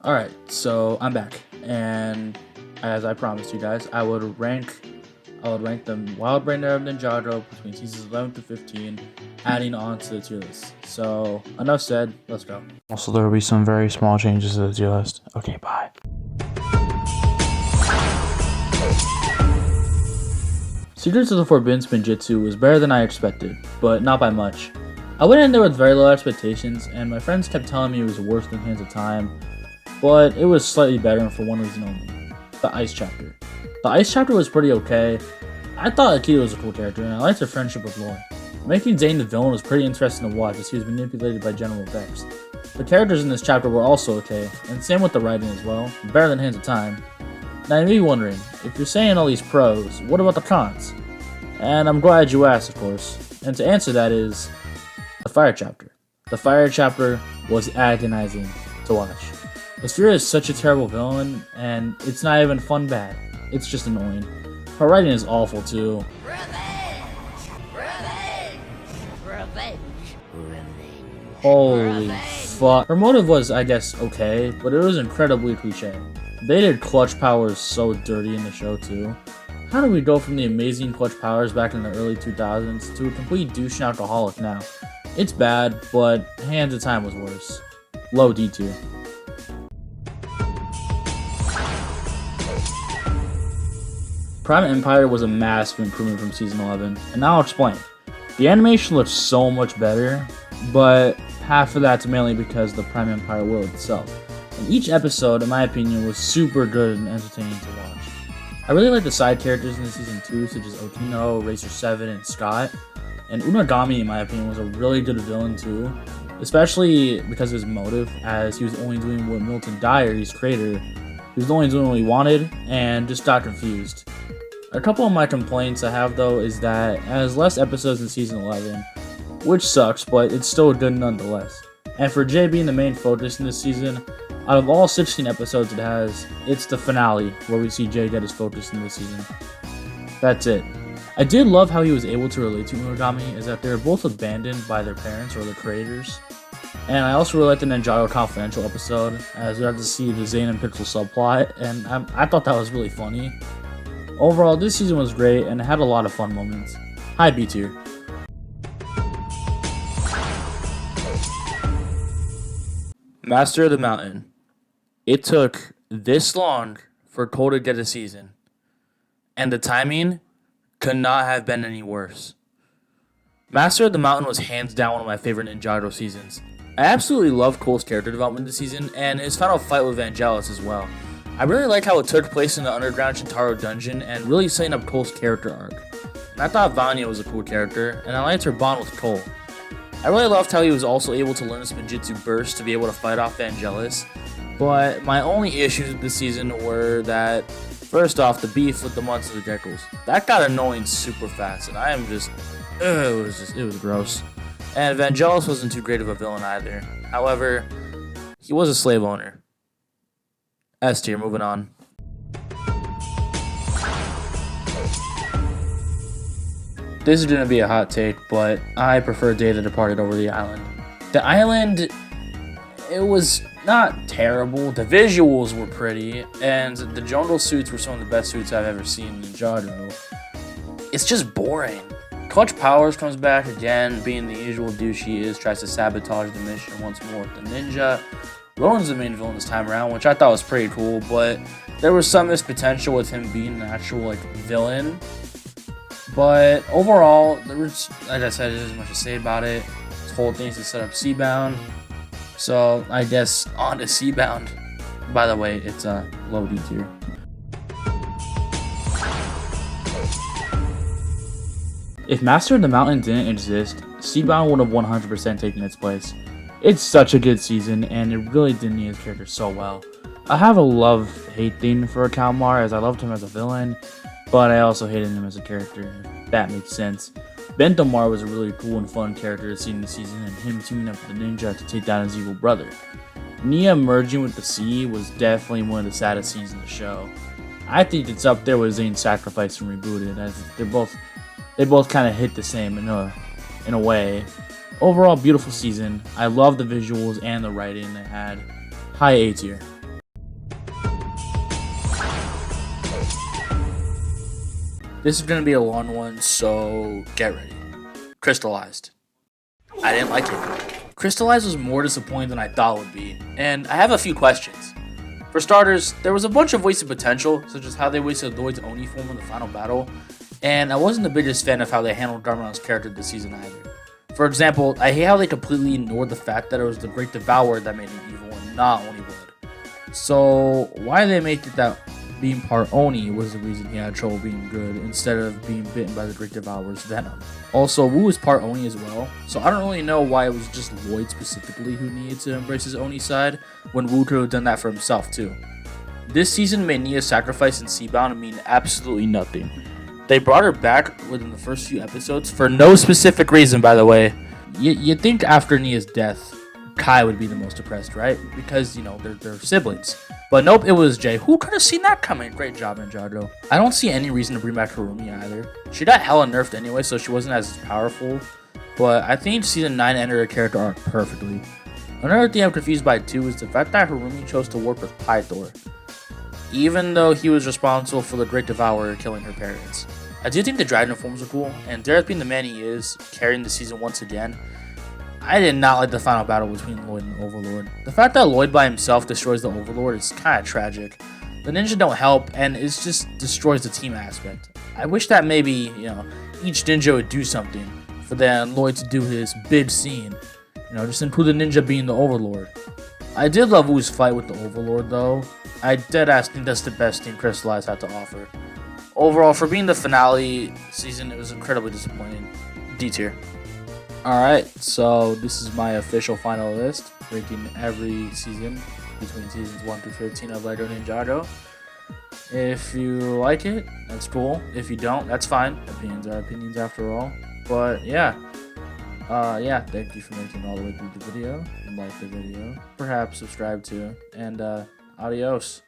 Alright, so I'm back, and as I promised you guys, I would rank the Wild Brain Nerve Ninjago between seasons 11 to 15, adding on to the tier list. So, enough said, let's go. Also, there will be some very small changes to the tier list. Okay, bye. Secrets of the Forbidden Spinjitzu was better than I expected, but not by much. I went in there with very low expectations, and my friends kept telling me it was worse than Hands of Time, but it was slightly better for one reason only: the Ice Chapter. The Ice Chapter was pretty okay. I thought Akita was a cool character, and I liked her friendship with Lore. Making Zane the villain was pretty interesting to watch as he was manipulated by General Vex. The characters in this chapter were also okay, and same with the writing as well, better than Hands of Time. Now you may be wondering, if you're saying all these pros, what about the cons? And I'm glad you asked, of course. And to answer that is the Fire Chapter. The Fire Chapter was agonizing to watch. Asphira is such a terrible villain, and it's not even fun bad. It's just annoying. Her writing is awful too. Revenge! Revenge! Revenge! Revenge! Holy fuck. Her motive was, I guess, okay, but it was incredibly cliche. They did clutch powers so dirty in the show too. How do we go from the amazing clutch powers back in the early 2000s to a complete douche and alcoholic now? It's bad, but Hands of Time was worse. Low D tier. Prime Empire was a massive improvement from Season 11, and I'll explain. The animation looks so much better, but half of that's mainly because of the Prime Empire world itself. And each episode, in my opinion, was super good and entertaining to watch. I really like the side characters in the Season 2, such as Otino, Racer 7, and Scott. And Unagami, in my opinion, was a really good villain too, especially because of his motive, as he was only doing what Milton Dyer, his creator, he was only doing what he wanted, and just got confused. A couple of my complaints I have though is that it has less episodes in Season 11, which sucks, but it's still good nonetheless. And for Jay being the main focus in this season, out of all 16 episodes it has, it's the finale where we see Jay get his focus in this season. That's it. I did love how he was able to relate to Unagami, is that they're both abandoned by their parents or the creators. And I also really liked the Ninjago Confidential episode, as we got to see the Zane and Pixel subplot, and I thought that was really funny. Overall, this season was great and it had a lot of fun moments. High B tier. Master of the Mountain. It took this long for Cole to get a season, and the timing could not have been any worse. Master of the Mountain was hands down one of my favorite Ninjago seasons. I absolutely love Cole's character development this season, and his final fight with Vangelis as well. I really like how it took place in the underground Shintaro dungeon and really setting up Cole's character arc. And I thought Vanya was a cool character, and I liked her bond with Cole. I really loved how he was also able to learn Spinjitzu Burst to be able to fight off Vangelis, but my only issues with this season were that, first off, the beef with the Months of the Geckos. That got annoying super fast, and I am just, it was gross. And Vangelis wasn't too great of a villain either. However, he was a slave owner. S tier, moving on. This is going to be a hot take, but I prefer Day of the Departed over the island. The island, it was not terrible. The visuals were pretty, and the jungle suits were some of the best suits I've ever seen in Ninjago. It's just boring. Clutch Powers comes back again, being the usual douche he is, tries to sabotage the mission once more with the ninja. Rowan's the main villain this time around, which I thought was pretty cool, but there was some missed potential with him being an actual villain. But overall, there was, like I said, there's much to say about it. This whole thing's to set up Seabound, so I guess on to Seabound. By the way, it's a low D tier. If Master of the Mountain didn't exist, Seabound would have 100% taken its place. It's such a good season, and it really did need his character so well. I have a love-hate thing for Kalmar, as I loved him as a villain, but I also hated him as a character, if that makes sense. Bentomar was a really cool and fun character to see in the season, and him teaming up with the ninja to take down his evil brother. Nia merging with the sea was definitely one of the saddest scenes in the show. I think it's up there with Zane's sacrifice from Rebooted, as they both kind of hit the same in a way. Overall, beautiful season. I love the visuals and the writing they had. High A tier. This is going to be a long one, so get ready. Crystallized. I didn't like it. Crystallized was more disappointing than I thought it would be, and I have a few questions. For starters, there was a bunch of wasted potential, such as how they wasted Lloyd's Oni form in the final battle, and I wasn't the biggest fan of how they handled Darmon's character this season either. For example, I hate how they completely ignored the fact that it was the Great Devourer that made him evil and not Oni Blood. So why they make it that being part Oni was the reason he had trouble being good instead of being bitten by the Great Devourer's venom. Also, Wu is part Oni as well, so I don't really know why it was just Lloyd specifically who needed to embrace his Oni side when Wu could have done that for himself too. This season made Nia's sacrifice in Seabound mean absolutely nothing. They brought her back within the first few episodes for no specific reason, by the way. You'd think after Nia's death, Kai would be the most depressed, right? Because, you know, they're siblings. But nope, it was Jay. Who could have seen that coming? Great job, Ninjago. I don't see any reason to bring back Harumi either. She got hella nerfed anyway, so she wasn't as powerful. But I think Season 9 ended her character arc perfectly. Another thing I'm confused by too is the fact that Harumi chose to work with Pythor, even though he was responsible for the Great Devourer killing her parents. I do think the Dragon forms are cool, and Dareth being the man he is, carrying the season once again. I did not like the final battle between Lloyd and Overlord. The fact that Lloyd by himself destroys the Overlord is kind of tragic. The ninja don't help, and it just destroys the team aspect. I wish that maybe, you know, each ninja would do something for then Lloyd to do his big scene. You know, just include the ninja being the Overlord. I did love Wu's fight with the Overlord though. I deadass think that's the best thing Crystallized had to offer. Overall, for being the finale season, it was incredibly disappointing. D tier. Alright, so this is my official final list, ranking every season between seasons 1 through 15 of LEGO Ninjago. If you like it, that's cool. If you don't, that's fine. Opinions are opinions after all. But yeah. Thank you for making it all the way through the video. Like the video. Perhaps subscribe to. And adios.